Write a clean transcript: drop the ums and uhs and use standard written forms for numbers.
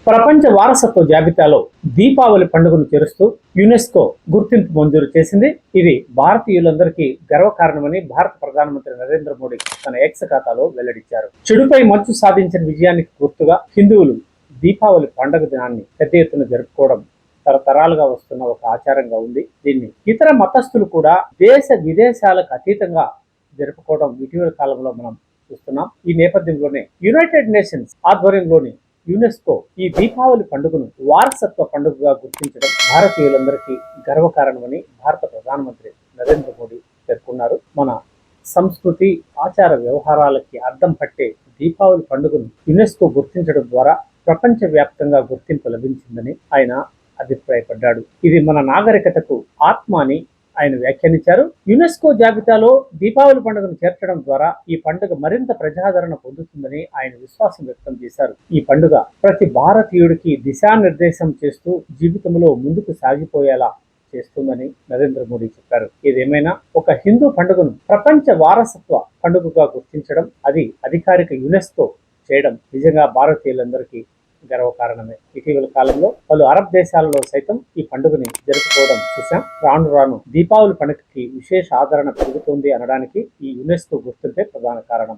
ప్రపంచ వారసత్వ జాబితాలో దీపావళి పండుగను చేరుస్తూ యునెస్కో గుర్తింపు మంజూరు చేసింది. ఇది భారతీయులందరికీ గర్వకారణమని భారత ప్రధానమంత్రి నరేంద్ర మోడీ తన ఎక్స్ ఖాతాలో వెల్లడించారు. చెడుపై మంచు సాధించిన విజయానికి గుర్తుగా హిందువులు దీపావళి పండుగ దినాన్ని పెద్ద ఎత్తున జరుపుకోవడం తరతరాలుగా వస్తున్న ఒక ఆచారంగా ఉంది. దీన్ని ఇతర మతస్థులు కూడా దేశ విదేశాలకు అతీతంగా జరుపుకోవడం ఇటీవల కాలంలో మనం చూస్తున్నాం. ఈ నేపథ్యంలోనే యునైటెడ్ నేషన్స్ ఆధ్వర్యంలోని యునెస్కో ఈ దీపావళి పండుగను వారసత్వ పండుగగా గుర్తించడం భారతీయులందరికీ గర్వకారణమని భారత ప్రధానమంత్రి నరేంద్ర మోడీ పేర్కొన్నారు. మన సంస్కృతి ఆచార వ్యవహారాలకి అద్దం పట్టే దీపావళి పండుగను యునెస్కో గుర్తించడం ద్వారా ప్రపంచ వ్యాప్తంగా గుర్తింపు లభించిందని ఆయన అభిప్రాయపడ్డాడు. ఇది మన నాగరికతకు ఆత్మ అని ఆయన వ్యాఖ్యానించారు. యునెస్కో జాబితాలో దీపావళి పండుగను చేర్చడం ద్వారా ఈ పండుగ మరింత ప్రజాదరణ పొందుతుందని ఆయన విశ్వాసం వ్యక్తం చేశారు. ఈ పండుగ ప్రతి భారతీయుడికి దిశానిర్దేశం చేస్తూ జీవితంలో ముందుకు సాగిపోయేలా చేస్తుందని నరేంద్ర మోడీ చెప్పారు. ఏదేమైనా ఒక హిందూ పండుగను ప్రపంచ వారసత్వ పండుగగా గుర్తించడం, అది అధికారిక యునెస్కో చేయడం నిజంగా భారతీయులందరికీ గర్వకారణమే. ఇటీవల కాలంలో పలు అరబ్ దేశాలలో సైతం ఈ పండుగని జరుపుకోవడం చూశాం. రాను రాను దీపావళి పండుగకి విశేష ఆదరణ పెరుగుతుంది అనడానికి ఈ యునెస్కో గుర్తింపే ప్రధాన కారణం.